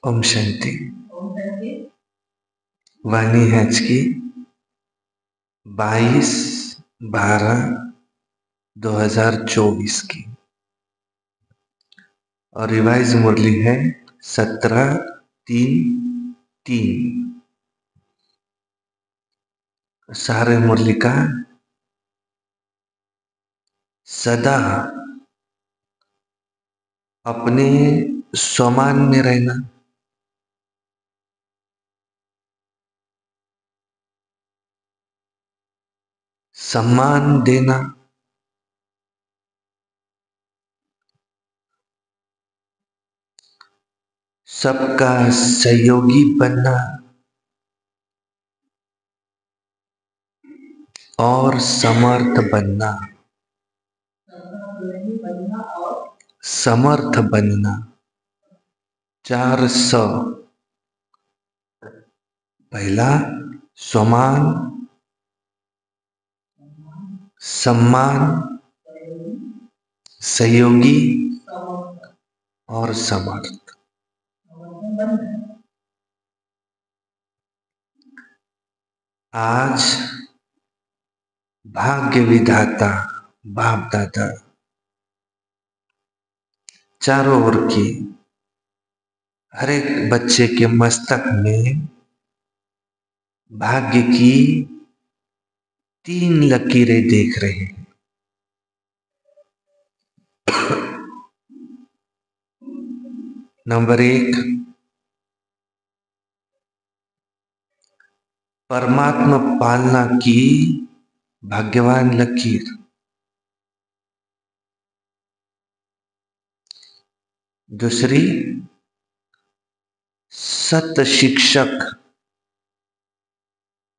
ओम शांति। वाणी hatch की 22/12/2024 की और रिवाइज मुरली है 17/3/3। सारे मुरली का सदा अपने स्वमान में रहना, सम्मान देना, सबका सहयोगी बनना और समर्थ बनना। समर्थ बनना 4 पहला स्वमान, सम्मान, सहयोगी और समर्थ। आज भाग्य विधाता बाप दादा चारों ओर की हर एक बच्चे के मस्तक में भाग्य की 3 लकीरें देख रहे हैं। नंबर 1, परमात्मा पालना की भाग्यवान लकीर। दूसरी, सत शिक्षक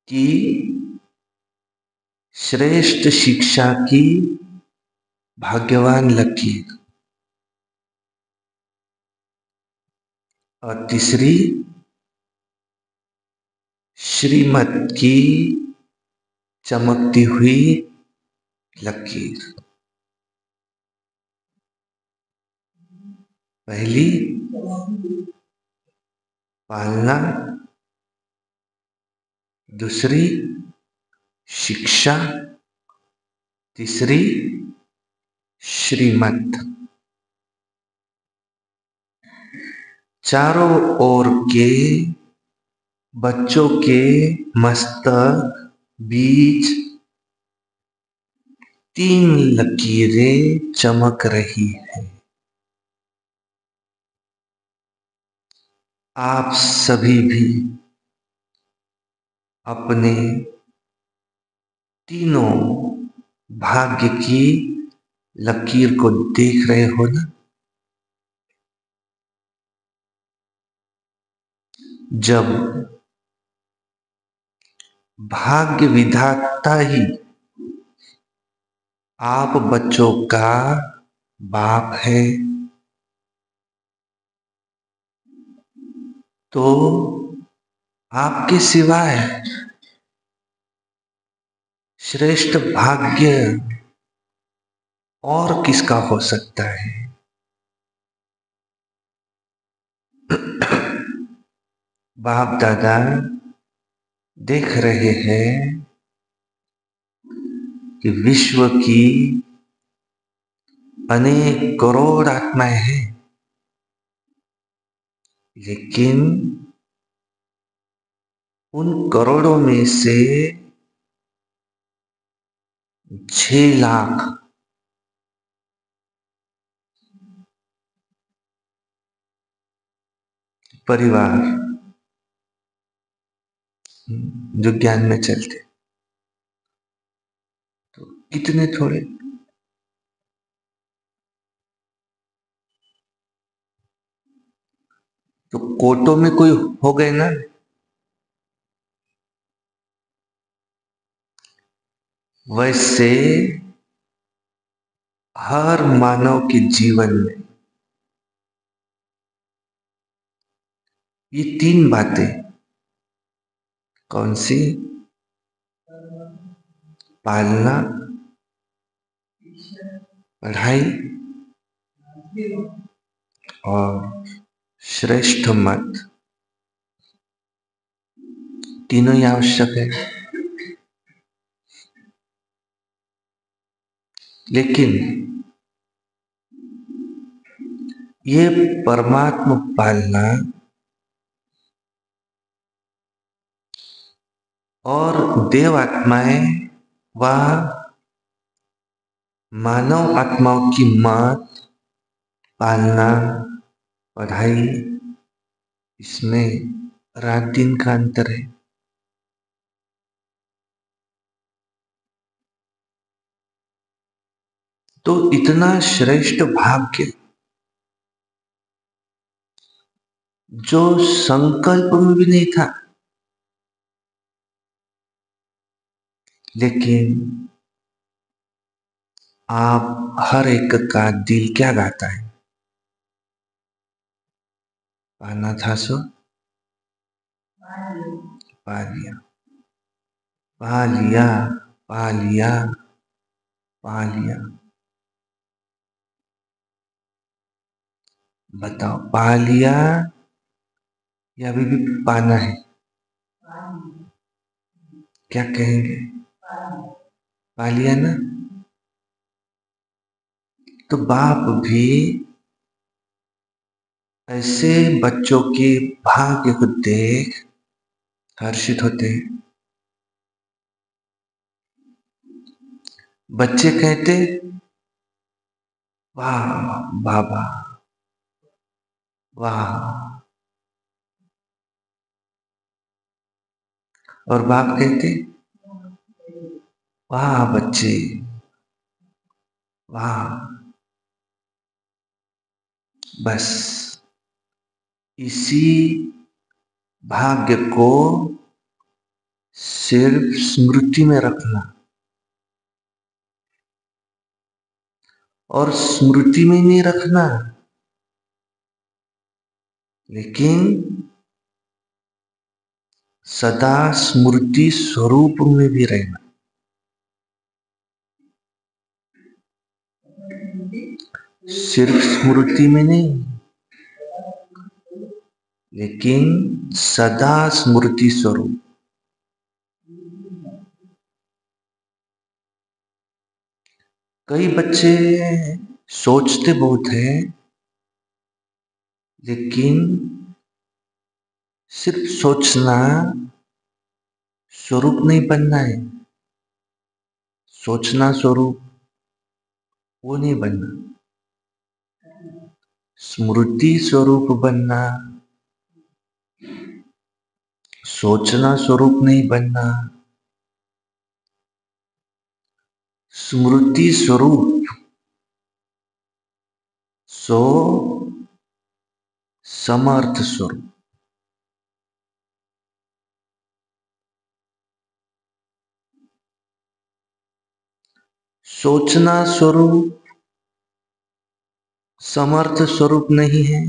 की श्रेष्ठ शिक्षा की भाग्यवान लकीर। और तीसरी, श्रीमत की चमकती हुई लकीर। पहली पालना, दूसरी शिक्षा, तीसरी श्रीमत। चारों ओर के बच्चों के मस्तक बीच 3 लकीरें चमक रही है। आप सभी भी अपने तीनों भाग्य की लकीर को देख रहे हो ना। जब भाग्य विधाता ही आप बच्चों का बाप है, तो आपके सिवाय श्रेष्ठ भाग्य और किसका हो सकता है। बाप दादा देख रहे हैं कि विश्व की अनेक करोड़ आत्माएं हैं, लेकिन उन करोड़ों में से 6 लाख परिवार जो ज्ञान में चलते, तो इतने थोड़े। तो कोटों में कोई हो गए ना। वैसे हर मानव के जीवन में ये 3 बातें, कौन सी? पालना, पढ़ाई और श्रेष्ठ मत, तीनों ही आवश्यक है। लेकिन ये परमात्मा पालना और देव आत्माएं व मानव आत्माओं की मत पालना, पढ़ाई, इसमें रात दिन का अंतर है। तो इतना श्रेष्ठ भाग्य जो संकल्प में भी नहीं था, लेकिन आप हर एक का दिल क्या गाता है? पाना था सो पा लिया, पा लिया, पा लिया, पा लिया। बताओ, पा लिया या अभी भी पाना है? क्या कहेंगे? पा लिया ना? तो बाप भी ऐसे बच्चों के भाग्य को देख हर्षित होते हैं। बच्चे कहते, वाह बाबा, वाह। और बाप कहते, वाह बच्चे, वाह। बस इसी भाग्य को सिर्फ स्मृति में रखना, और स्मृति में नहीं रखना, लेकिन सदा स्मृति स्वरूप में भी रहना। सिर्फ स्मृति में नहीं, लेकिन सदा स्मृति स्वरूप। कई बच्चे सोचते बहुत है, लेकिन सिर्फ सोचना स्वरूप नहीं बनना है। सोचना स्वरूप वो नहीं बनना, स्मृति स्वरूप बनना। सोचना स्वरूप नहीं बनना, स्मृति स्वरूप। सो समर्थ स्वरूप। सोचना स्वरूप समर्थ स्वरूप नहीं है।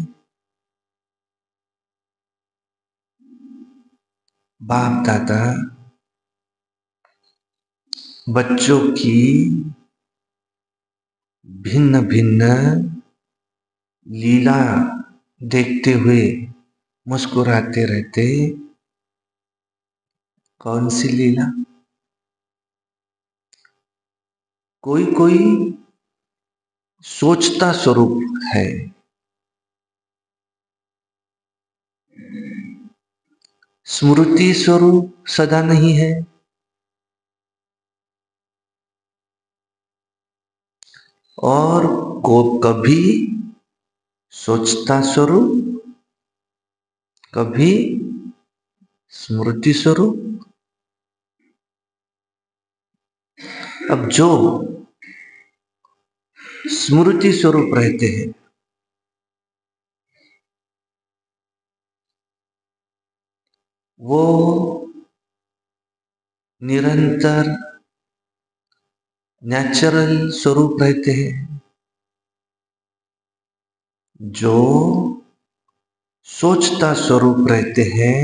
बाप दादा बच्चों की भिन्न भिन्न लीला देखते हुए मुस्कुराते रहते। कौन सी लीला? कोई कोई सोचता स्वरूप है, स्मृति स्वरूप सदा नहीं है। और को कभी सोचता स्वरूप, कभी स्मृति स्वरूप। अब जो स्मृति स्वरूप रहते हैं, वो निरंतर नेचुरल स्वरूप रहते हैं। जो सोचता स्वरूप रहते हैं,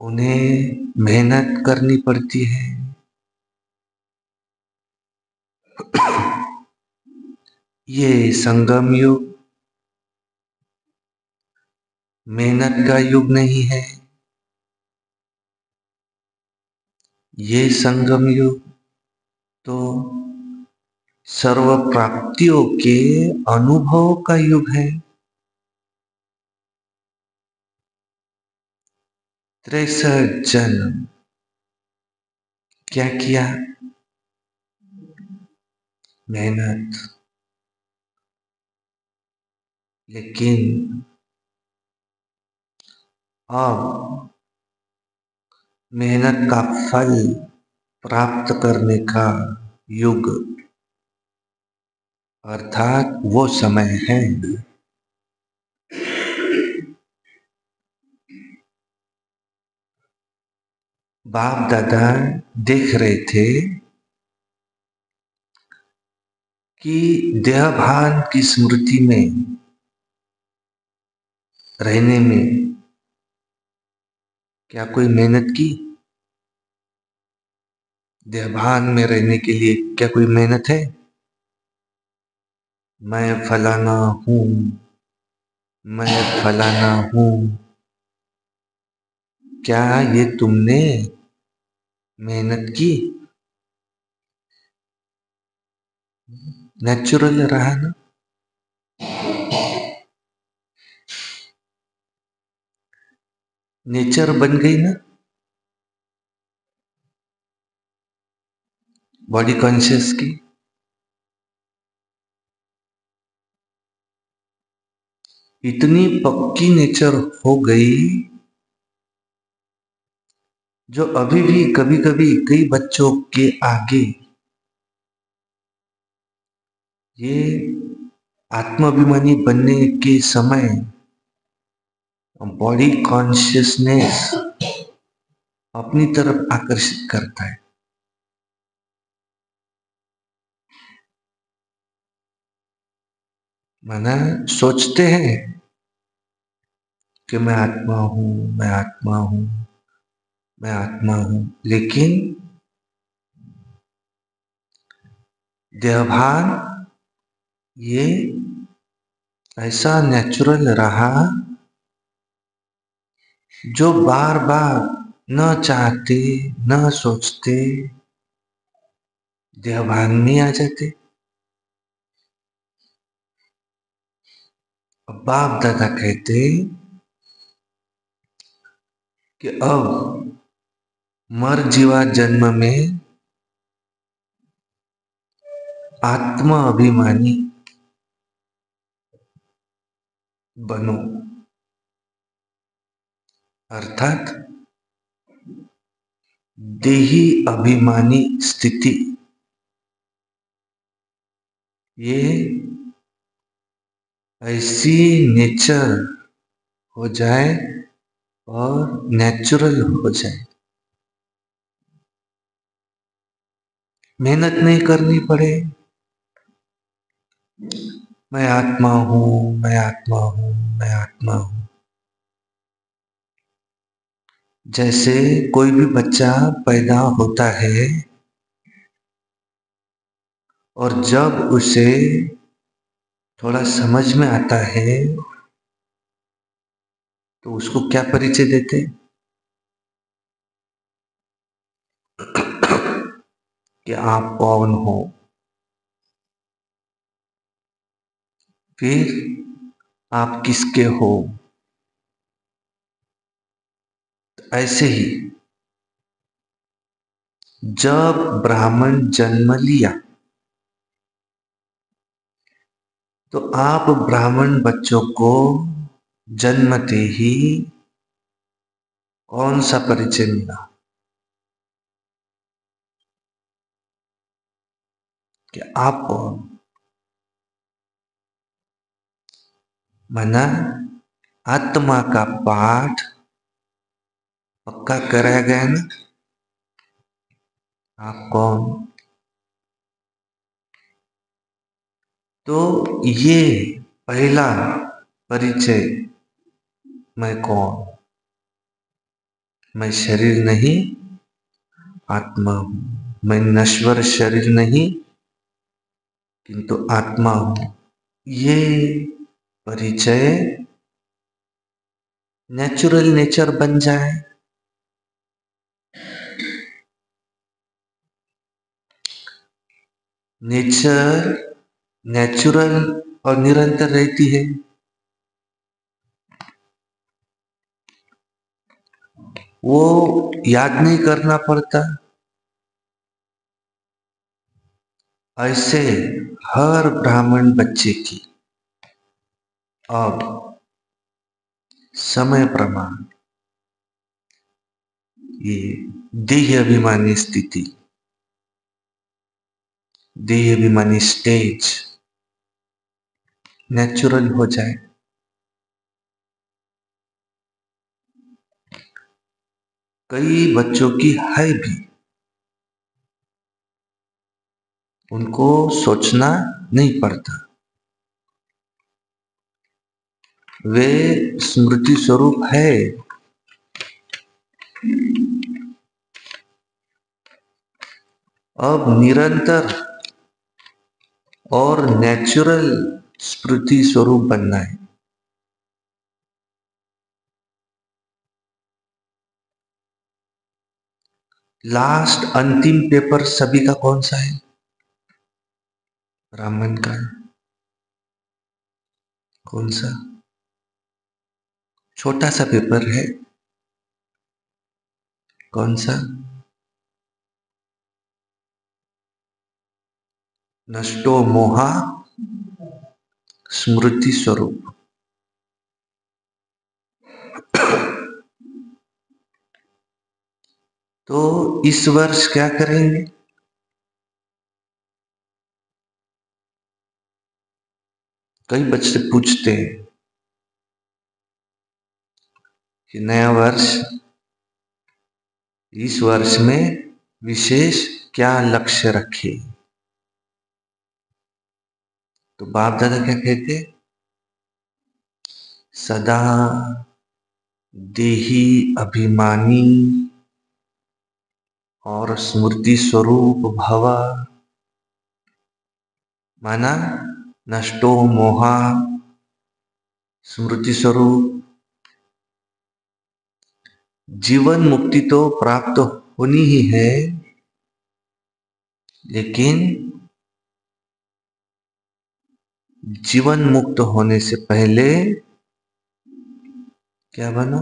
उन्हें मेहनत करनी पड़ती है। ये संगम युग मेहनत का युग नहीं है, ये संगम युग तो सर्व प्राप्तियों के अनुभव का युग है। 63 जन्म क्या किया? मेहनत। लेकिन अब मेहनत का फल प्राप्त करने का युग अर्थात वो समय है बाप दादा देख रहे थे कि देहभान की स्मृति में रहने में क्या कोई मेहनत की? देहभान में रहने के लिए क्या कोई मेहनत है? मैं फलाना हूं, मैं फलाना हूं, क्या ये तुमने मेहनत की? नेचुरल रहा ना? नेचर बन गई ना बॉडी कॉन्शियस की। इतनी पक्की नेचर हो गई जो अभी भी कभी कभी कई बच्चों के आगे ये आत्माभिमानी बनने के समय बॉडी कॉन्शियसनेस अपनी तरफ आकर्षित करता है। माना सोचते हैं कि मैं आत्मा हूं, मैं आत्मा हूं, मैं आत्मा हूं, लेकिन देहभान ये ऐसा नेचुरल रहा जो बार बार न चाहते न सोचते देहभान में आ जाते। बाप दादा कहते कि अब मर जीवा जन्म में आत्मा अभिमानी बनो, अर्थात देही अभिमानी स्थिति ये ऐसी नेचर हो जाए और नेचुरल हो जाए, मेहनत नहीं करनी पड़े। मैं आत्मा हूं, मैं आत्मा हूं, मैं आत्मा हूं। जैसे कोई भी बच्चा पैदा होता है और जब उसे थोड़ा समझ में आता है तो उसको क्या परिचय देते? कि आप कौन हो। फिर आप किसके हो। ऐसे ही जब ब्राह्मण जन्म लिया तो आप ब्राह्मण बच्चों को जन्मते ही कौन सा परिचय मिला? कि आप कौन। माना आत्मा का पाठ पक्का कराया गया ना। आप कौन। तो ये पहला परिचय, मैं कौन। मैं शरीर नहीं आत्मा हूं, मैं नश्वर शरीर नहीं किंतु आत्मा हूं। ये परिचय नेचुरल नेचर बन जाए। नेचर नेचुरल और निरंतर रहती है। वो याद नहीं करना पड़ता। ऐसे हर ब्राह्मण बच्चे की अब समय प्रमाण ये देह अभिमानी स्थिति, देह अभिमानी स्टेज नेचुरल हो जाए। कई बच्चों की है भी, उनको सोचना नहीं पड़ता, वे स्मृति स्वरूप है। अब निरंतर और नेचुरल स्मृति स्वरूप बनना है। लास्ट अंतिम पेपर सभी का कौन सा है? ब्राह्मण का है। कौन सा? छोटा सा पेपर है। कौन सा? नष्टो मोहा स्मृति स्वरूप। तो इस वर्ष क्या करेंगे? कई बच्चे पूछते हैं कि नया वर्ष, इस वर्ष में विशेष क्या लक्ष्य रखे? तो बाप दादा क्या कहते? सदा देही अभिमानी और स्मृति स्वरूप भव। माना नष्टो मोहा स्मृति स्वरूप। जीवन मुक्ति तो प्राप्त होनी ही है, लेकिन जीवन मुक्त होने से पहले क्या बनो?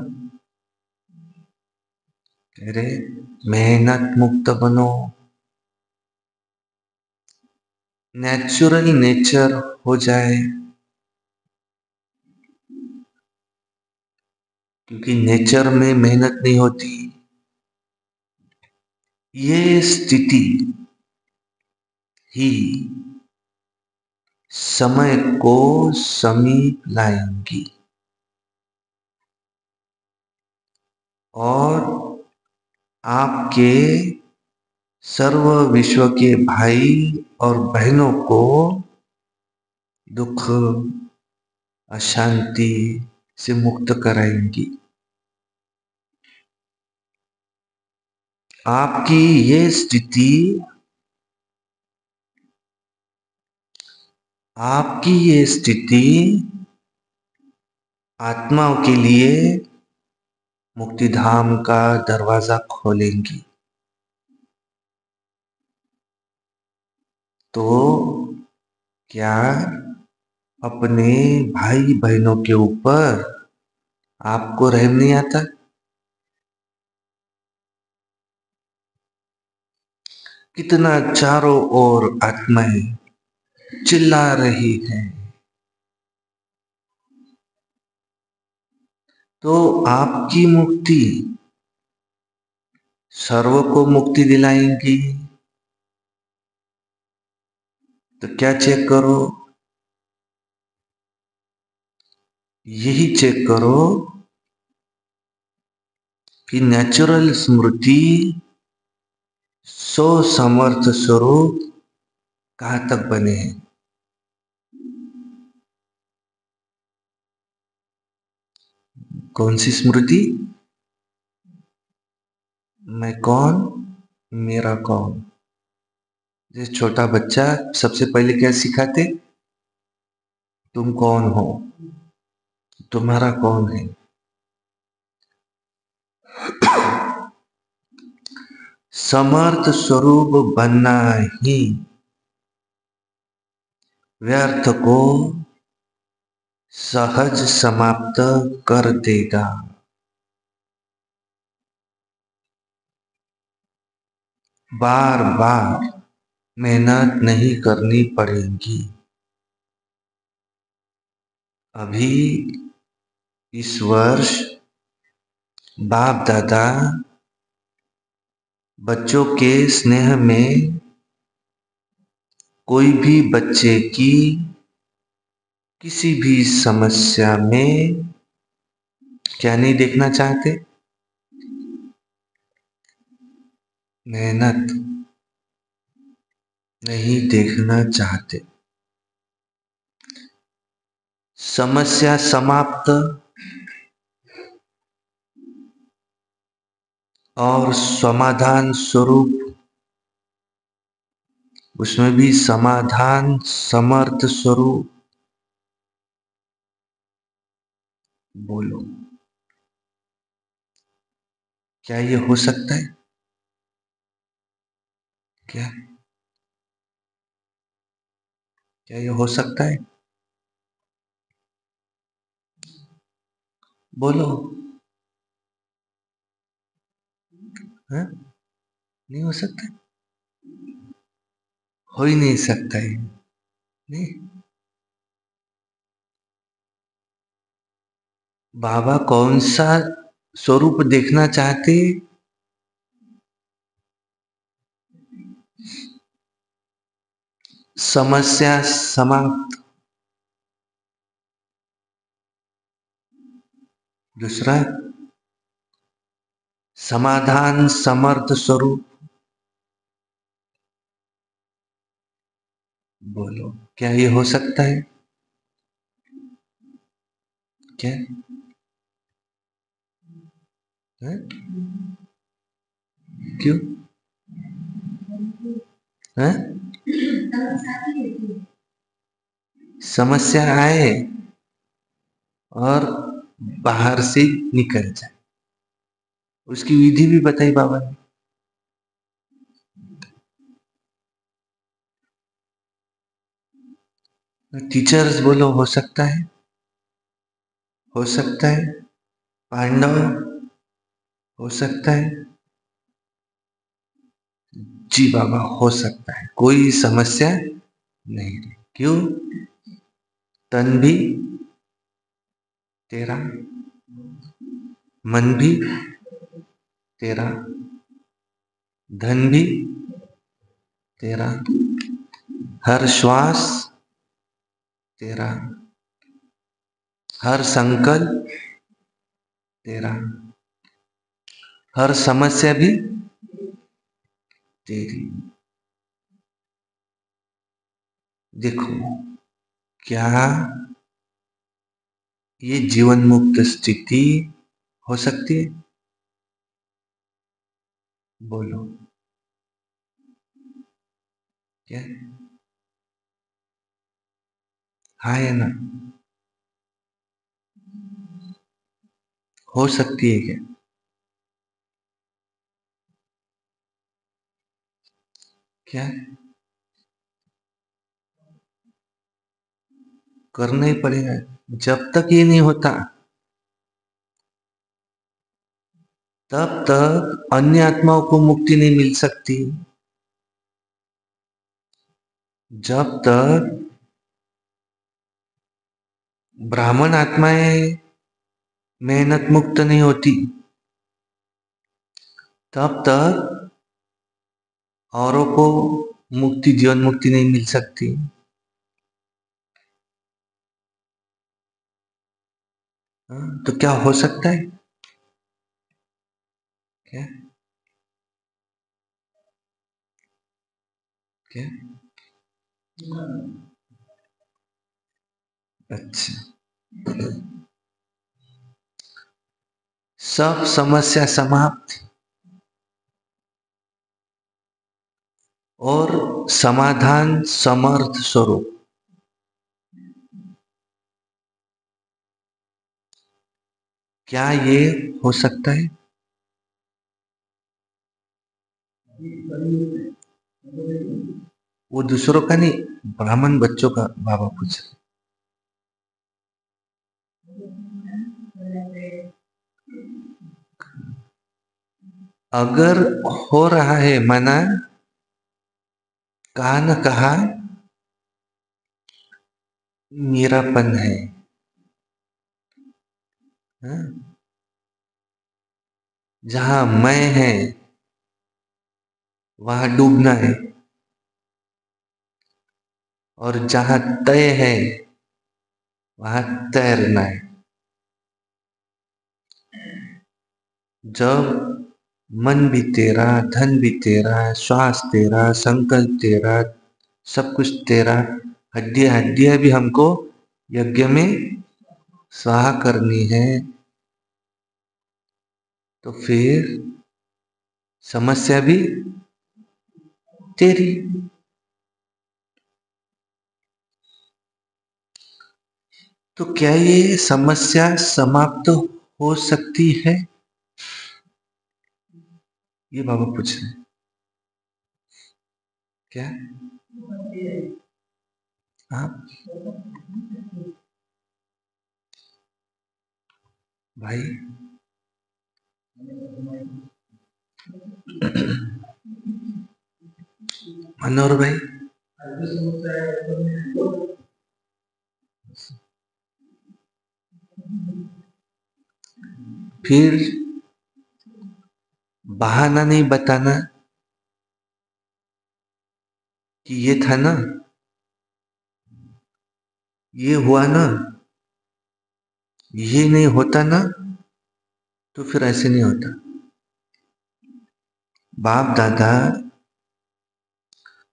अरे मेहनत मुक्त बनो, नेचुरल नेचर हो जाए। क्योंकि नेचर में मेहनत नहीं होती। ये स्थिति ही समय को समीप लाएंगी और आपके सर्व विश्व के भाई और बहनों को दुख अशांति से मुक्त कराएंगी। आपकी ये स्थिति, आपकी ये स्थिति आत्माओं के लिए मुक्तिधाम का दरवाजा खोलेंगी। तो क्या अपने भाई बहनों के ऊपर आपको रहम नहीं आता? कितना चारों ओर आत्माएं चिल्ला रही हैं, तो आपकी मुक्ति सर्व को मुक्ति दिलाएंगी। तो क्या चेक करो? यही चेक करो कि नेचुरल स्मृति सो समर्थ स्वरूप कहां तक बने हैं। कौन सी स्मृति? मैं कौन, मेरा कौन। जैसे छोटा बच्चा सबसे पहले क्या सिखाते? तुम कौन हो, तुम्हारा कौन है। समर्थ स्वरूप बनना ही व्यर्थ को सहज समाप्त कर देगा। बार बार मेहनत नहीं करनी पड़ेगी। अभी इस वर्ष बाप दादा बच्चों के स्नेह में कोई भी बच्चे की किसी भी समस्या में क्या नहीं देखना चाहते? मेहनत नहीं देखना चाहते। समस्या समाप्त और समाधान स्वरूप, उसमें भी समाधान समर्थ स्वरूप। बोलो, क्या ये हो सकता है? क्या क्या ये हो सकता है? बोलो। हाँ? नहीं हो सकता? हो ही नहीं सकता है। नहीं। बाबा कौन सा स्वरूप देखना चाहते? समस्या समाप्त। दूसरा, समाधान समर्थ स्वरूप। बोलो, क्या ये हो सकता है? क्या है? क्यों है? समस्या आए और बाहर से निकल जाए, उसकी विधि भी बताई बाबा ने। टीचर्स बोलो, हो सकता है? हो सकता है? पांडव, हो सकता है? जी बाबा, हो सकता है, कोई समस्या नहीं। क्यों? तन भी तेरा, मन भी तेरा, धन भी तेरा, हर श्वास तेरा, हर संकल्प तेरा, हर समस्या भी तेरी। देखो, क्या ये जीवन मुक्त स्थिति हो सकती है? बोलो, क्या हाँ या ना? हो सकती है क्या? क्या करना ही पड़ेगा? जब तक ये नहीं होता तब तक अन्य आत्माओं को मुक्ति नहीं मिल सकती। जब तक ब्राह्मण आत्माएं मेहनत मुक्त नहीं होती तब तक औरों को मुक्ति, जीवन मुक्ति नहीं मिल सकती। हाँ, तो क्या हो सकता है? क्या क्या अच्छा, सब समस्या समाप्त और समाधान समर्थ स्वरूप। क्या ये हो सकता है? वो दूसरों का नहीं, ब्राह्मण बच्चों का बाबा पूछ रहे। अगर हो रहा है माना कहा न कहा मेरापन है, हाँ? जहां मैं है वहां डूबना है, और जहां तय है वहां तैरना है। जब मन भी तेरा, धन भी तेरा, श्वास तेरा, संकल्प तेरा, सब कुछ तेरा, हड्डियां हड्डियां भी हमको यज्ञ में स्वाहा करनी है, तो फिर समस्या भी तेरी। तो क्या ये समस्या समाप्त हो सकती है? ये बाबा पूछ रहे हैं। क्या? हाँ भाई, मनोहर भाई, फिर बहाना नहीं बताना कि ये था ना, ये हुआ ना, ये नहीं होता ना, तो फिर ऐसे नहीं होता। बाप दादा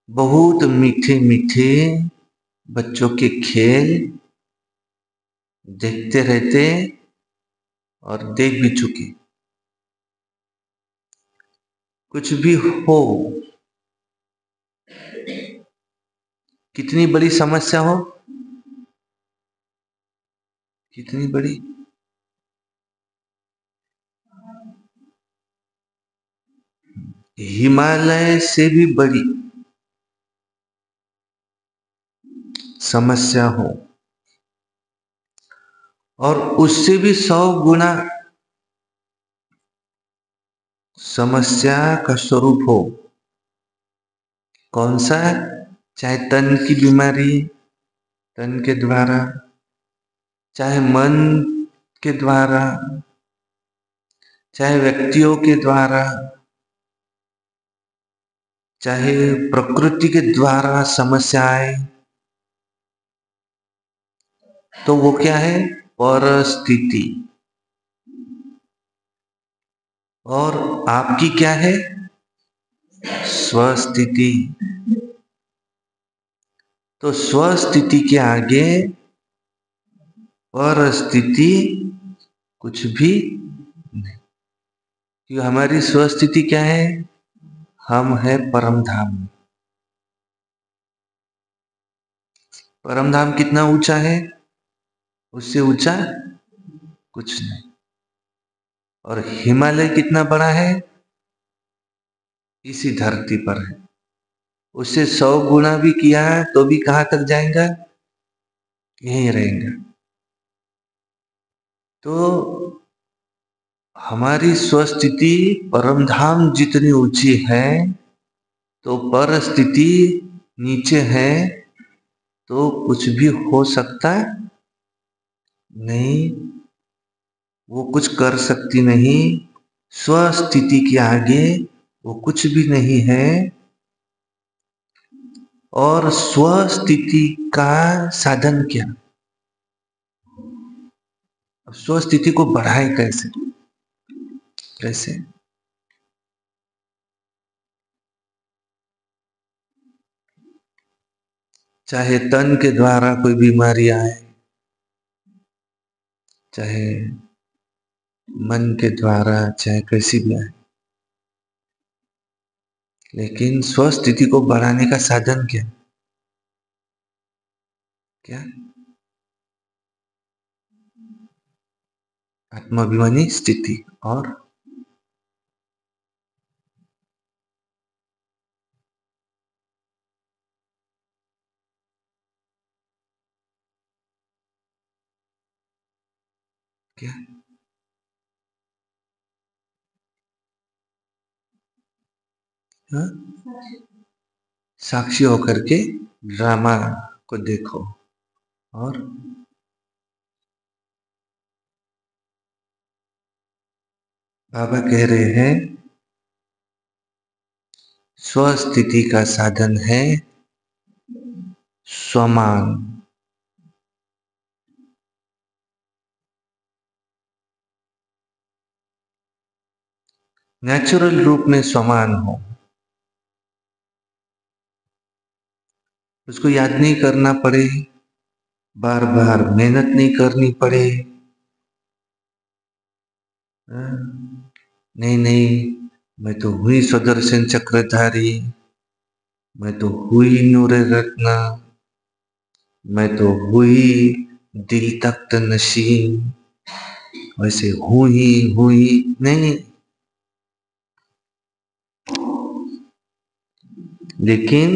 बहुत मीठे मीठे बच्चों के खेल देखते रहते, और देख भी चुके। कुछ भी हो, कितनी बड़ी समस्या हो, कितनी बड़ी, हिमालय से भी बड़ी समस्या हो, और उससे भी 100 गुना समस्या का स्वरूप हो, कौन सा? चाहे तन की बीमारी, तन के द्वारा, चाहे मन के द्वारा, चाहे व्यक्तियों के द्वारा, चाहे प्रकृति के द्वारा समस्या आए, तो वो क्या है? परिस्थिति। और आपकी क्या है? स्वस्थिति। तो स्वस्थिति के आगे परिस्थिति कुछ भी नहीं, क्योंकि हमारी स्वस्थिति क्या है? हम है परम धाम में। परम धाम कितना ऊंचा है? उससे ऊंचा कुछ नहीं। और हिमालय कितना बड़ा है? इसी धरती पर है। उससे 100 गुना भी किया तो भी कहां तक जाएगा? यहीं रहेगा। तो हमारी स्वस्थिति परम धाम जितनी ऊंची है, तो परिस्थिति नीचे है, तो कुछ भी हो सकता नहीं, वो कुछ कर सकती नहीं। स्वस्थिति के आगे वो कुछ भी नहीं है। और स्वस्थिति का साधन क्या? अब स्वस्थिति को बढ़ाए कैसे? कैसे? चाहे तन के द्वारा कोई बीमारी आए, चाहे मन के द्वारा, चाहे कैसी भी आए, लेकिन स्वस्थिति को बढ़ाने का साधन क्या? क्या? आत्माभिमानी स्थिति। और क्या? हाँ? साक्षी होकर के ड्रामा को देखो। और बाबा कह रहे हैं स्वस्थिति का साधन है स्वमान। नेचुरल रूप में स्वमान हो, उसको याद नहीं करना पड़े, बार बार मेहनत नहीं करनी पड़े। नहीं नहीं, मैं तो हुई सुदर्शन चक्रधारी, मैं तो हुई नूर रत्ना, मैं तो हुई दिल तख्त नशीन, वैसे हुई नहीं। लेकिन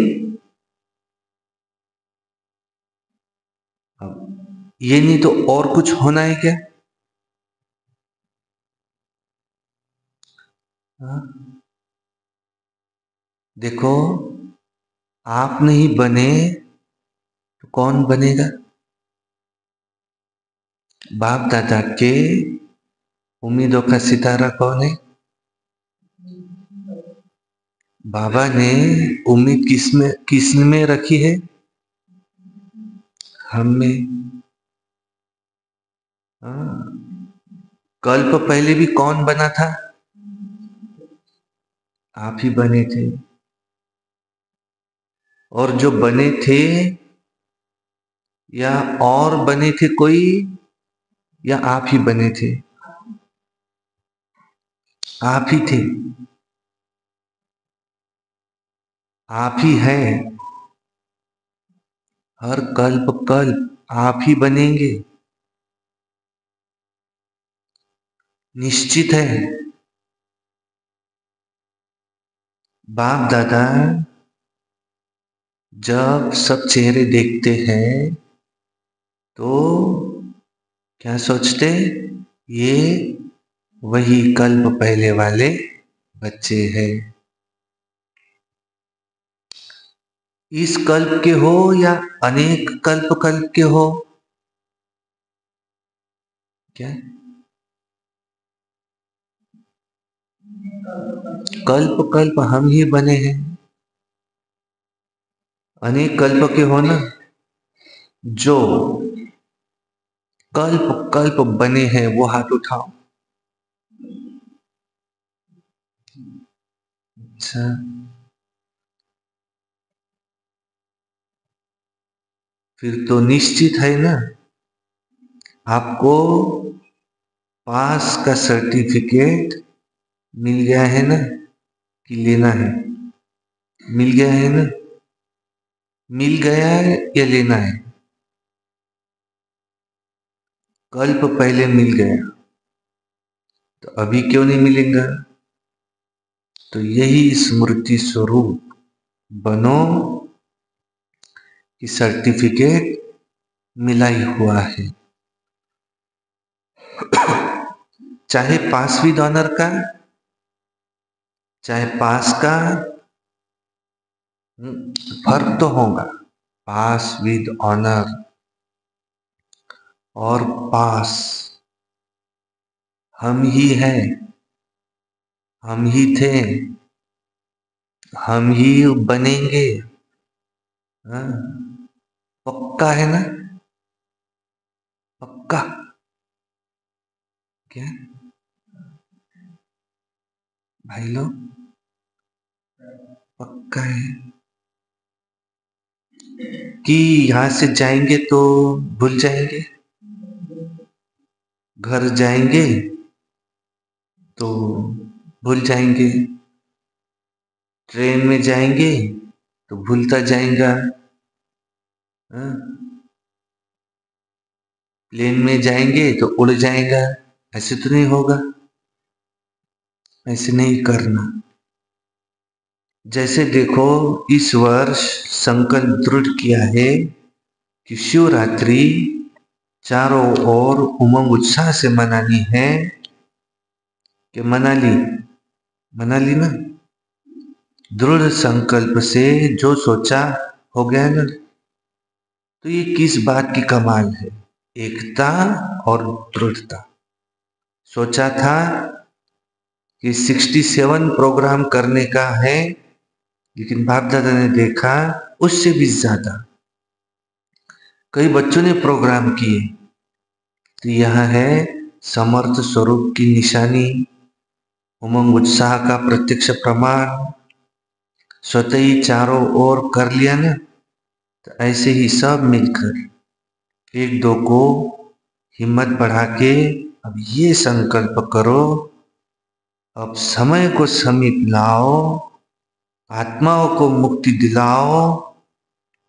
अब ये नहीं तो और कुछ होना है क्या? हाँ? देखो, आप नहीं बने तो कौन बनेगा? बाप दादा के उम्मीदों का सितारा कौन है? बाबा ने उम्मीद किस में रखी है? हम में। हाँ, कल्प पहले भी कौन बना था? आप ही बने थे। और जो बने थे, या और बने थे कोई, या आप ही बने थे? आप ही थे। आप ही है। हर कल्प आप ही बनेंगे, निश्चित है। बाप दादा जब सब चेहरे देखते हैं तो क्या सोचते? ये वही कल्प पहले वाले बच्चे हैं। इस कल्प के हो या अनेक कल्प के हो। क्या? कल्प हम ही बने हैं। अनेक कल्प के हो ना, जो कल्प बने हैं वो हाथ उठाओ। अच्छा, फिर तो निश्चित है ना, आपको पास का सर्टिफिकेट मिल गया है ना, कि लेना है? मिल गया है ना? मिल गया है या लेना है? कल्प पहले मिल गया, तो अभी क्यों नहीं मिलेगा? तो यही स्मृति स्वरूप बनो कि सर्टिफिकेट मिला ही हुआ है। चाहे पास विद ऑनर का, चाहे पास का, फर्क तो होगा। पास विद ऑनर और पास हम ही हैं, हम ही थे, हम ही बनेंगे। हाँ, पक्का है ना? पक्का? क्या भाई लोग, पक्का है कि यहां से जाएंगे तो भूल जाएंगे, घर जाएंगे तो भूल जाएंगे, ट्रेन में जाएंगे तो भूलता जाएगा, हाँ? प्लेन में जाएंगे तो उड़ जाएगा। ऐसे तो नहीं होगा, ऐसे नहीं करना। जैसे देखो, इस वर्ष संकल्प दृढ़ किया है कि शिवरात्रि चारों ओर उमंग उत्साह से मनानी है कि मना ली ना, दृढ़ संकल्प से जो सोचा हो गया ना। तो ये किस बात की कमाल है? एकता और दृढ़ता। सोचा था कि 67 प्रोग्राम करने का है, लेकिन बाप दादा ने देखा उससे भी ज्यादा कई बच्चों ने प्रोग्राम किए। तो यह है समर्थ स्वरूप की निशानी, उमंग उत्साह का प्रत्यक्ष प्रमाण। स्वतः ही चारों ओर कर लिया ना। तो ऐसे ही सब मिलकर एक दो को हिम्मत बढ़ा के अब ये संकल्प करो, अब समय को समीप लाओ, आत्माओं को मुक्ति दिलाओ।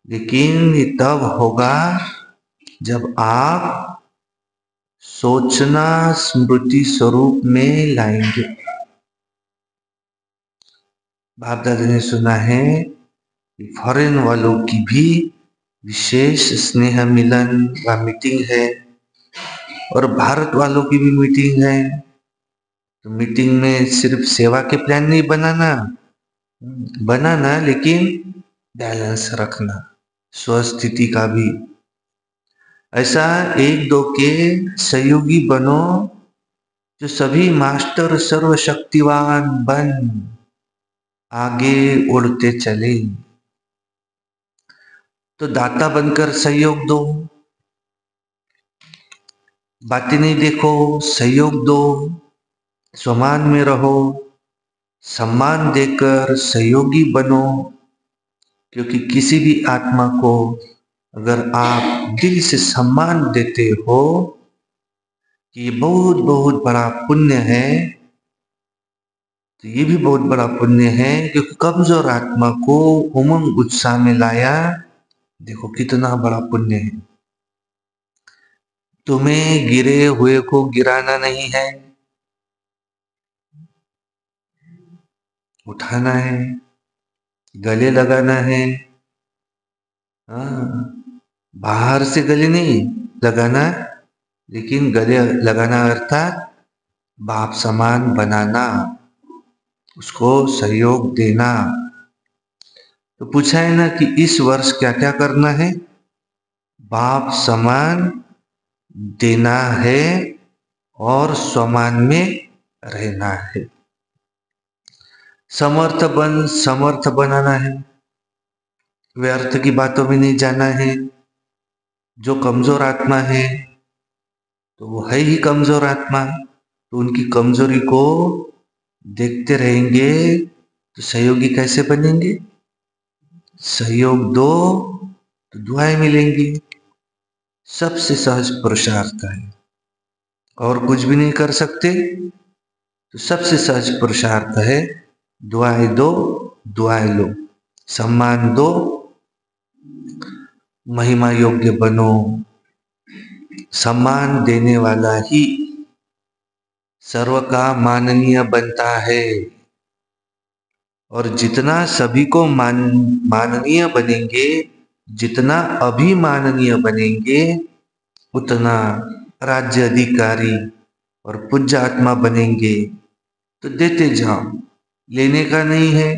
लेकिन ये तब होगा जब आप सोचना स्मृति स्वरूप में लाएंगे। बाप दादा ने सुना है कि फॉरेन वालों की भी विशेष स्नेह मिलन व मीटिंग है, और भारत वालों की भी मीटिंग है। तो मीटिंग में सिर्फ सेवा के प्लान नहीं बनाना, लेकिन बैलेंस रखना, स्वस्थिति का भी। ऐसा एक दो के सहयोगी बनो, जो सभी मास्टर सर्वशक्तिवान बन आगे उड़ते चले। तो दाता बनकर सहयोग दो, बातें नहीं देखो, सहयोग दो, स्वमान में रहो, सम्मान देकर सहयोगी बनो। क्योंकि किसी भी आत्मा को अगर आप दिल से सम्मान देते हो कि ये बहुत बहुत बड़ा पुण्य है, तो ये भी बहुत बड़ा पुण्य है। क्योंकि कमजोर आत्मा को उमंग उत्साह में लाया, देखो कितना बड़ा पुण्य है। तुम्हें गिरे हुए को गिराना नहीं है, उठाना है, गले लगाना है। हाँ, बाहर से गले नहीं लगाना, लेकिन गले लगाना अर्थात बाप समान बनाना, उसको सहयोग देना। तो पूछा है ना कि इस वर्ष क्या क्या करना है? बाप समान देना है और स्वमान में रहना है। समर्थ बनाना है, व्यर्थ की बातों में नहीं जाना है। जो कमजोर आत्मा है तो वो है ही कमजोर आत्मा, तो उनकी कमजोरी को देखते रहेंगे तो सहयोगी कैसे बनेंगे? सहयोग दो तो दुआएं मिलेंगी। सबसे सहज पुरुषार्थ है, और कुछ भी नहीं कर सकते तो सबसे सहज पुरुषार्थ है दुआएं दो, दुआएं लो, सम्मान दो, महिमा योग्य बनो। सम्मान देने वाला ही सर्व का माननीय बनता है, और जितना सभी को माननीय बनेंगे, जितना अभिमाननीय बनेंगे, उतना राज्य अधिकारी और पूज्य आत्मा बनेंगे। तो देते जाओ, लेने का नहीं है।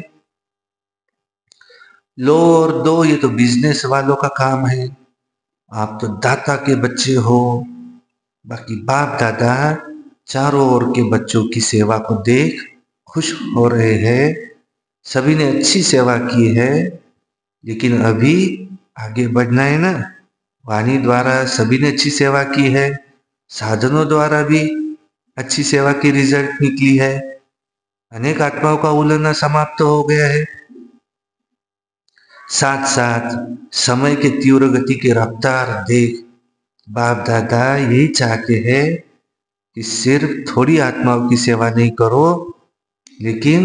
लो और दो, ये तो बिजनेस वालों का काम है। आप तो दाता के बच्चे हो। बाकी बाप दादा चारों ओर के बच्चों की सेवा को देख खुश हो रहे हैं। सभी ने अच्छी सेवा की है, लेकिन अभी आगे बढ़ना है ना। वाणी द्वारा सभी ने अच्छी सेवा की है, साधनों द्वारा भी अच्छी सेवा की रिजल्ट निकली है। अनेक आत्माओं का उलना समाप्त हो गया है। साथ साथ समय के तीव्र गति की रफ्तार देख बाप दादा यही चाहते हैं कि सिर्फ थोड़ी आत्माओं की सेवा नहीं करो, लेकिन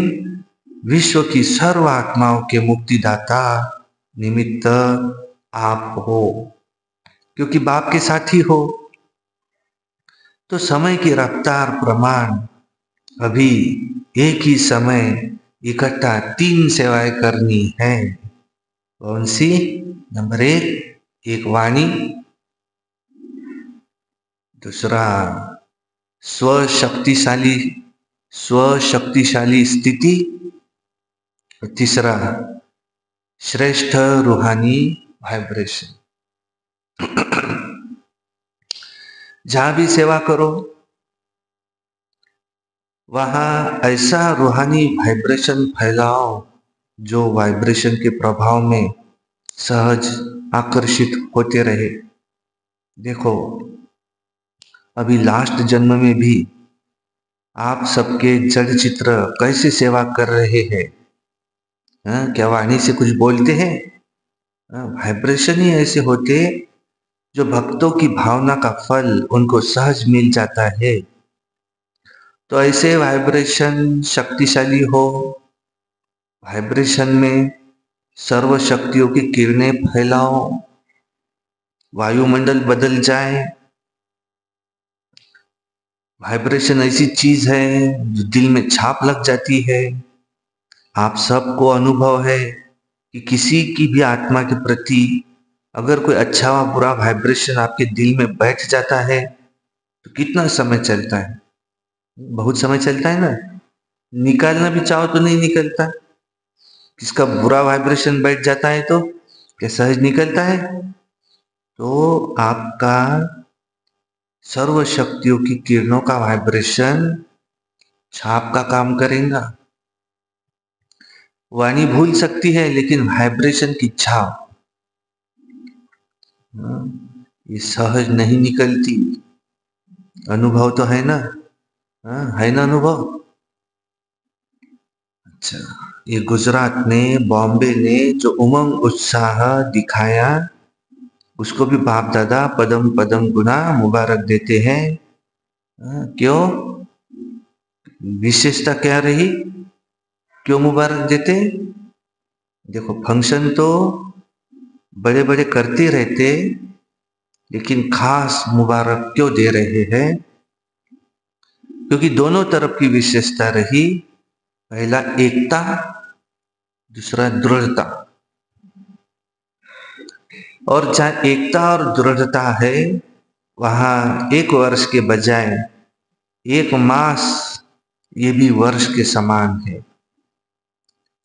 विश्व की सर्व आत्माओं के मुक्तिदाता निमित्त आप हो, क्योंकि बाप के साथी हो। तो समय की रफ्तार प्रमाण अभी एक ही समय इकट्ठा 3 सेवाएं करनी है। कौन सी? नंबर 1, एक वाणी, दूसरा स्वशक्तिशाली स्वशक्तिशाली स्थिति, और तीसरा श्रेष्ठ रूहानी वाइब्रेशन। जहां भी सेवा करो वहां ऐसा रूहानी वाइब्रेशन फैलाओ जो वाइब्रेशन के प्रभाव में सहज आकर्षित होते रहे। देखो, अभी लास्ट जन्म में भी आप सबके जड़ चित्र कैसे सेवा कर रहे हैं? क्या वाणी से कुछ बोलते हैं? वाइब्रेशन ही ऐसे होते जो भक्तों की भावना का फल उनको सहज मिल जाता है। तो ऐसे वाइब्रेशन शक्तिशाली हो, वाइब्रेशन में सर्व शक्तियों की किरणें फैलाओ, वायुमंडल बदल जाए। वाइब्रेशन ऐसी चीज है जो दिल में छाप लग जाती है। आप सबको अनुभव है कि किसी की भी आत्मा के प्रति अगर कोई अच्छा व बुरा वाइब्रेशन आपके दिल में बैठ जाता है तो कितना समय चलता है? बहुत समय चलता है ना। निकालना भी चाहो तो नहीं निकलता। किसका बुरा वाइब्रेशन बैठ जाता है तो क्या सहज निकलता है? तो आपका सर्व शक्तियों की किरणों का वाइब्रेशन छाप का काम करेगा। वाणी भूल सकती है लेकिन वाइब्रेशन की छाप ये सहज नहीं निकलती। अनुभव तो है ना? है ना अनुभव? अच्छा, ये गुजरात ने, बॉम्बे ने जो उमंग उत्साह दिखाया उसको भी बाप दादा पदम पदम गुना मुबारक देते हैं। क्यों? विशेषता क्या रही? क्यों मुबारक देते? देखो, फंक्शन तो बड़े बड़े करते रहते, लेकिन खास मुबारक क्यों दे रहे हैं? क्योंकि दोनों तरफ की विशेषता रही। पहला एकता, दूसरा दृढ़ता। और जहां एकता और दृढ़ता है वहां एक वर्ष के बजाय एक मास ये भी वर्ष के समान है।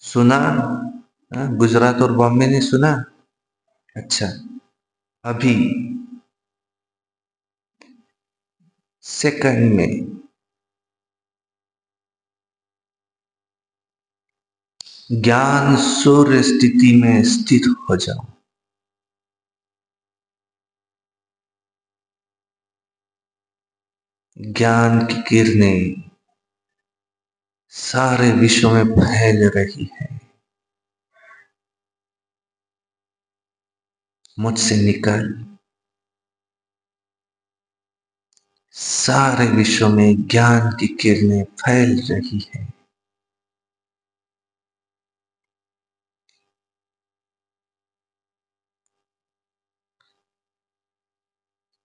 सुना? गुजरात और बॉम्बे ने सुना? अच्छा, अभी सेकंड में ज्ञान सूर्य स्थिति में स्थित हो जाओ। ज्ञान की किरणें सारे विश्व में फैल रही है। मुझसे निकल सारे विश्व में ज्ञान की किरणें फैल रही है।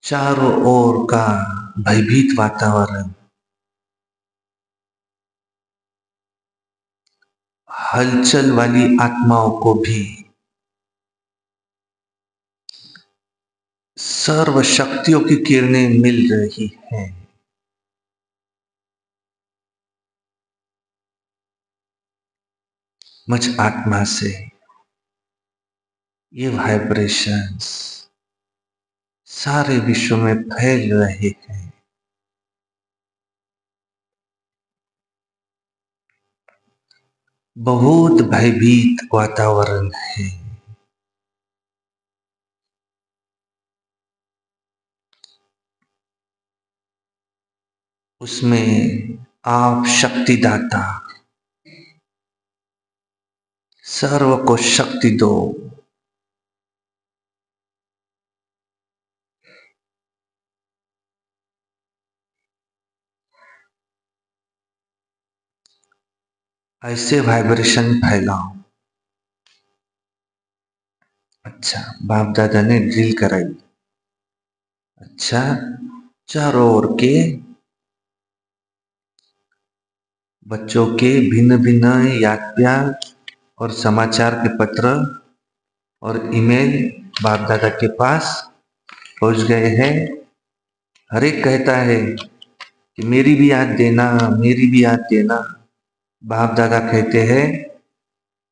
चारों ओर का भयभीत वातावरण हलचल वाली आत्माओं को भी सर्व शक्तियों की किरणें मिल रही हैं। मुझ आत्मा से ये वाइब्रेशंस सारे विश्व में फैल रहे हैं। बहुत भयभीत वातावरण है। उसमें आप शक्तिदाता सर्व को शक्ति दो। ऐसे वाइब्रेशन फैलाओ। अच्छा, बाप दादा ने ड्रिल कराई। अच्छा, चारों ओर के बच्चों के भिन्न भिन्न याद प्यार और समाचार के पत्र और ईमेल बाप दादा के पास पहुंच गए हैं। हर एक कहता है कि मेरी भी याद देना, मेरी भी याद देना। बाप दादा कहते हैं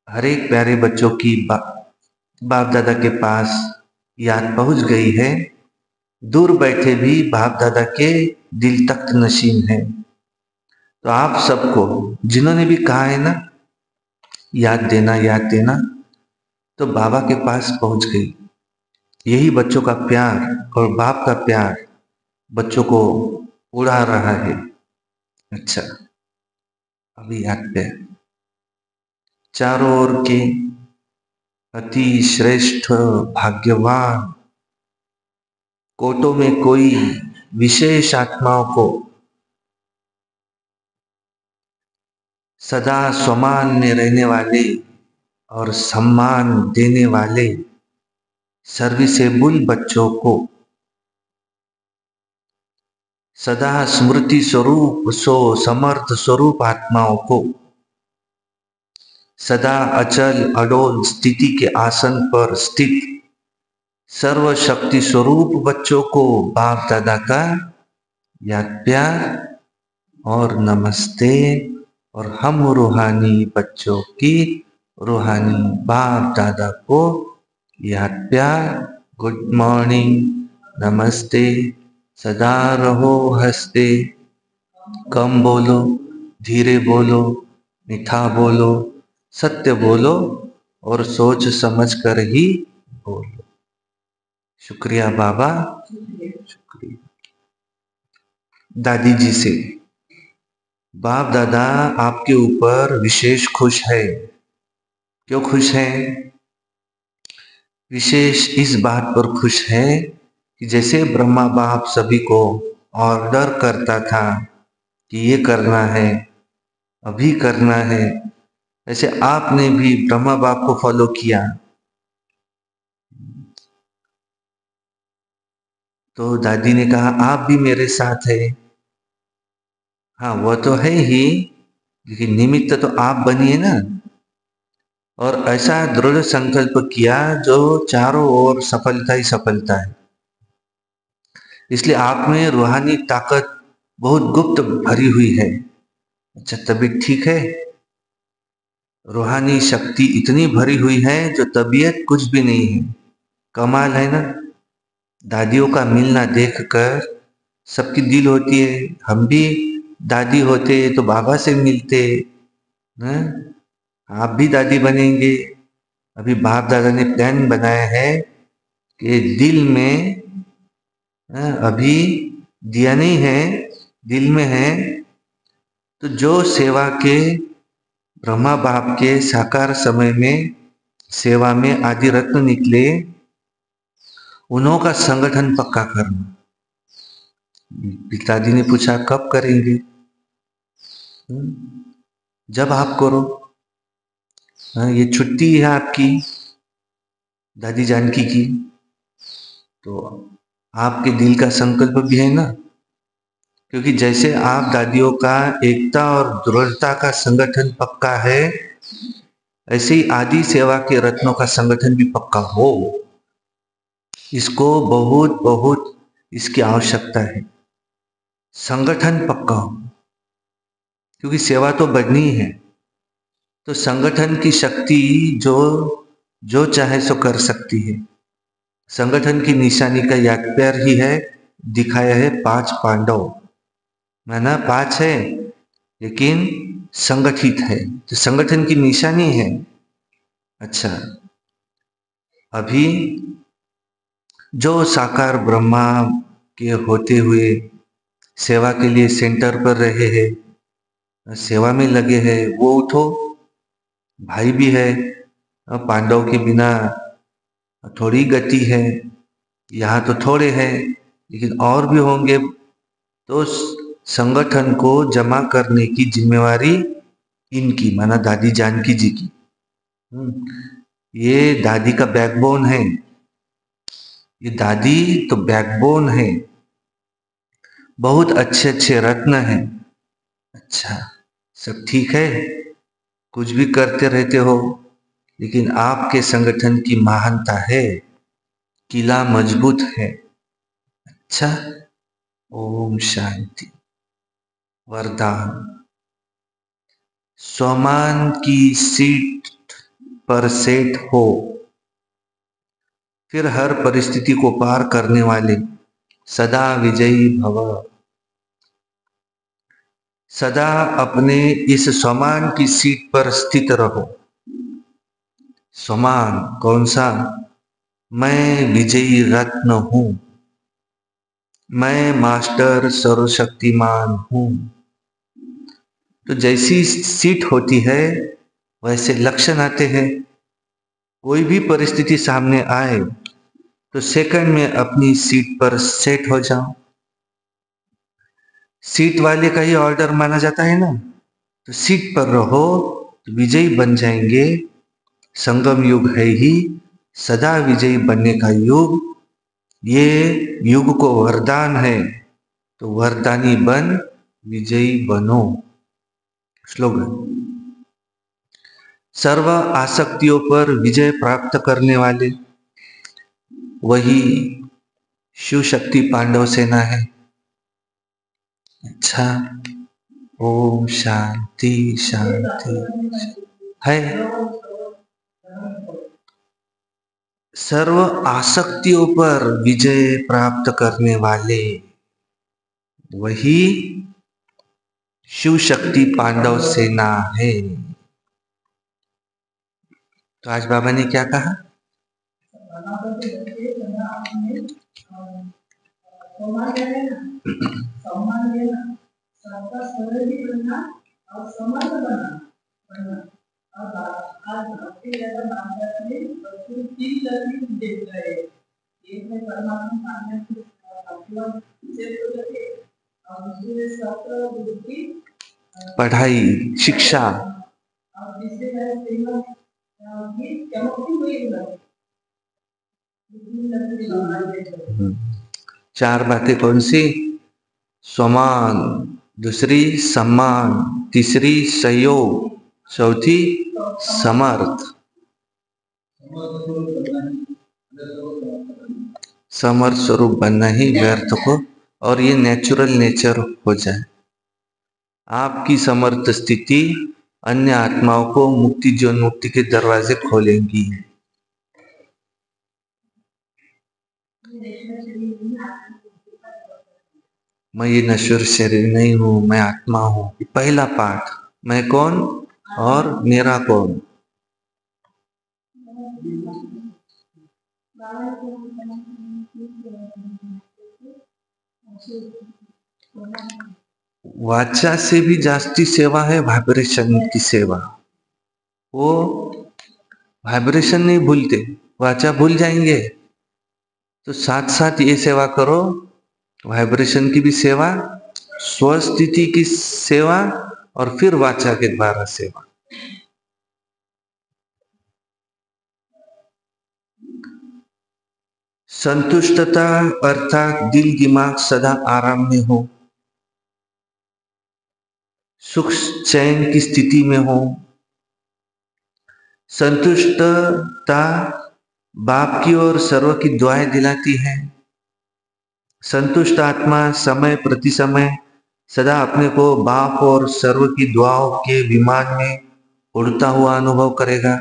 हर एक प्यारे बच्चों की बाप दादा के पास याद पहुंच गई है। दूर बैठे भी बाप दादा के दिल तख्त नशीन है। तो आप सबको जिन्होंने भी कहा है ना याद देना, तो बाबा के पास पहुंच गई। यही बच्चों का प्यार और बाप का प्यार बच्चों को उड़ा रहा है। अच्छा, अभी याद पे चारों ओर के अति श्रेष्ठ भाग्यवान कोटों में कोई विशेष आत्माओं को सदा स्वमान में रहने वाले और सम्मान देने वाले सर्विसेबल बच्चों को, सदा स्मृति स्वरूप सो समर्थ स्वरूप आत्माओं को, सदा अचल अडोल स्थिति के आसन पर स्थित सर्वशक्ति स्वरूप बच्चों को बाप दादा का याद प्यार और नमस्ते। और हम रूहानी बच्चों की रूहानी बाप दादा को याद प्यार, गुड मॉर्निंग, नमस्ते, सदा रहो हंसते, कम बोलो, धीरे बोलो, मीठा बोलो, सत्य बोलो और सोच समझ कर ही बोलो। शुक्रिया बाबा, शुक्रिया। दादी जी से बाप दादा आपके ऊपर विशेष खुश है। क्यों खुश है? विशेष इस बात पर खुश है कि जैसे ब्रह्मा बाप सभी को ऑर्डर करता था कि ये करना है, अभी करना है, वैसे आपने भी ब्रह्मा बाप को फॉलो किया। तो दादी ने कहा आप भी मेरे साथ है। हाँ वो तो है ही, लेकिन निमित्त तो आप बनिए ना। और ऐसा दृढ़ संकल्प किया जो चारों ओर सफलता ही सफलता है। इसलिए आप में रूहानी ताकत बहुत गुप्त भरी हुई है। अच्छा, तबीयत ठीक है? रूहानी शक्ति इतनी भरी हुई है जो तबीयत कुछ भी नहीं है। कमाल है ना। दादियों का मिलना देखकर सबकी दिल होती है हम भी दादी होते तो बाबा से मिलते हैं। आप भी दादी बनेंगे। अभी बाप दादा ने प्लान बनाया है कि दिल में अभी दिया नहीं है, दिल में है। तो जो सेवा के ब्रह्मा बाप के साकार समय में सेवा में आदि रत्न निकले, उन्हों का संगठन पक्का करना। पिताजी ने पूछा कब करेंगे? जब आप करो। ये छुट्टी है आपकी दादी जानकी की, तो आपके दिल का संकल्प भी है ना। क्योंकि जैसे आप दादियों का एकता और दृढ़ता का संगठन पक्का है, ऐसे ही आदि सेवा के रत्नों का संगठन भी पक्का हो। इसको बहुत बहुत इसकी आवश्यकता है, संगठन पक्का हो। क्योंकि सेवा तो बढ़नी है, तो संगठन की शक्ति जो जो चाहे सो कर सकती है। संगठन की निशानी का याद प्यार ही है, दिखाया है 5 पांडव। माना 5 है लेकिन संगठित है, तो संगठन की निशानी है। अच्छा, अभी जो साकार ब्रह्मा के होते हुए सेवा के लिए सेंटर पर रहे हैं, सेवा में लगे हैं, वो उठो। भाई भी है, पांडव के बिना थोड़ी गति है। यहाँ तो थोड़े हैं लेकिन और भी होंगे। तो संगठन को जमा करने की जिम्मेवारी इनकी, माना दादी जानकी जी की। ये दादी का बैकबोन है। ये दादी तो बैकबोन है। बहुत अच्छे अच्छे रत्न हैं। अच्छा, सब ठीक है, कुछ भी करते रहते हो, लेकिन आपके संगठन की महानता है, किला मजबूत है। अच्छा, ओम शांति। वरदान। स्वमान की सीट पर सेट हो, फिर हर परिस्थिति को पार करने वाले सदा विजयी भव। सदा अपने इस स्वमान की सीट पर स्थित रहो। स्वमान कौन सा? मैं विजयी रत्न हूं, मैं मास्टर सर्वशक्तिमान हूं। तो जैसी सीट होती है वैसे लक्षण आते हैं। कोई भी परिस्थिति सामने आए तो सेकंड में अपनी सीट पर सेट हो जाओ। सीट वाले का ही ऑर्डर माना जाता है ना, तो सीट पर रहो तो विजयी बन जाएंगे। संगम युग है ही सदा विजयी बनने का युग। ये युग को वरदान है, तो वरदानी बन विजयी बनो। स्लोगन। सर्व आसक्तियों पर विजय प्राप्त करने वाले वही शिव शक्ति पांडव सेना है। अच्छा, ओम शांति शांति है। सर्व आसक्तियों पर विजय प्राप्त करने वाले वही शिव शक्ति पांडव सेना है। तो आज बाबा ने क्या कहा? पढ़ाई, शिक्षा। चार बातें कौन सी? स्वमान, दूसरी सम्मान, तीसरी सहयोग, चौथी समर्थ। समर्थ स्वरूप बनना ही व्यर्थ को, और ये नेचुरल नेचर हो जाए। आपकी समर्थ स्थिति अन्य आत्माओं को मुक्ति जीवन मुक्ति के दरवाजे खोलेंगी। मैं ये नश्वर शरीर नहीं हूं, मैं आत्मा हूं। पहला पाठ, मैं कौन और मेरा कौन। वाचा से भी जास्ती सेवा है वाइब्रेशन की सेवा। वो वाइब्रेशन नहीं भूलते, वाचा भूल जाएंगे, तो साथ साथ ये सेवा करो, वाइब्रेशन की भी सेवा, स्वस्थिति की सेवा, और फिर वाचा के द्वारा सेवा। संतुष्टता अर्थात दिल दिमाग सदा आराम में हो, सुख चैन की स्थिति में हो। संतुष्टता बाप की और सर्व की दुआएं दिलाती है। संतुष्ट आत्मा समय प्रति समय सदा अपने को बाप और सर्व की दुआओं के विमान में उड़ता हुआ अनुभव करेगा।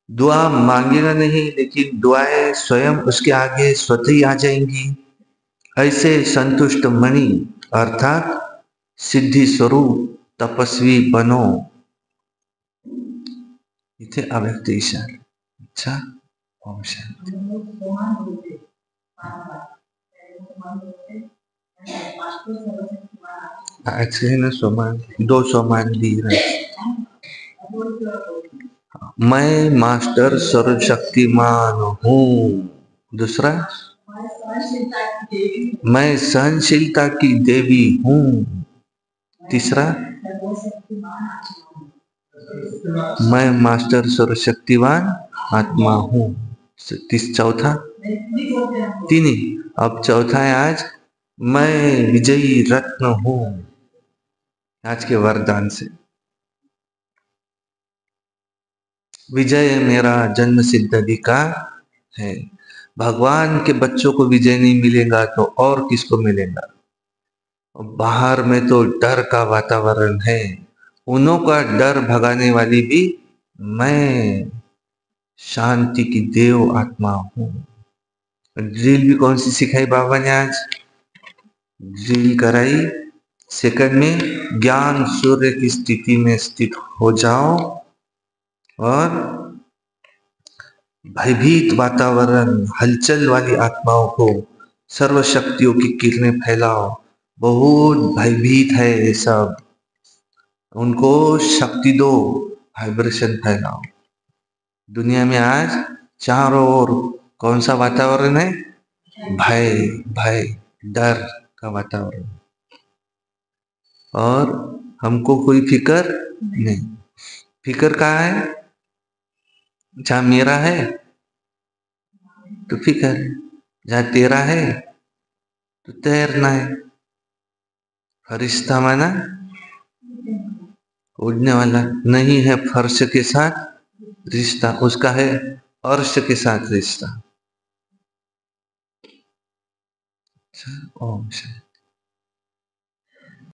दुआ मांगेगा नहीं, लेकिन दुआएं स्वयं उसके आगे स्वतः ही आ जाएंगी। ऐसे संतुष्ट मणि अर्थात सिद्धि स्वरूप तपस्वी बनो। इथे अव्यक्त इशारा। अच्छा, ओम शांति। एक्चुअली ना सोमान, दो सोमान दी रहे। मैं मास्टर सर्वशक्तिमान हूँ। दूसरा, मैं सहनशीलता की देवी हूँ। तीसरा, मैं मास्टर सर्वशक्तिवान आत्मा हूँ। चौथा, तीन ही। अब चौथा है आज, मैं विजयी रत्न हूँ। आज के वरदान से विजय मेरा जन्म सिद्ध अधिकार है। भगवान के बच्चों को विजय नहीं मिलेगा तो और किसको मिलेगा। बाहर में तो डर का वातावरण है, उन्हों का डर भगाने वाली भी मैं शांति की देव आत्मा हूं। ड्रिल भी कौन सी सिखाई बाबा ने आज? ड्रिल कराई सेकंड में ज्ञान सूर्य की स्थिति में स्थित हो जाओ और भयभीत वातावरण, हलचल वाली आत्माओं को सर्व शक्तियों की किरणें फैलाओ। बहुत भयभीत है ये सब, उनको शक्ति दो, वाइब्रेशन फैलाओ। दुनिया में आज चारों ओर कौन सा वातावरण है? भय, भय, डर का वातावरण। और हमको कोई फिकर नहीं। फिकर कहाँ है? जहां मेरा है तो फिकर है, जहां तेरा है तो तैरना है। फरिश्ता माना उड़ने वाला, नहीं है फर्श के साथ रिश्ता, उसका है अर्श के साथ रिश्ता। ओम शांति।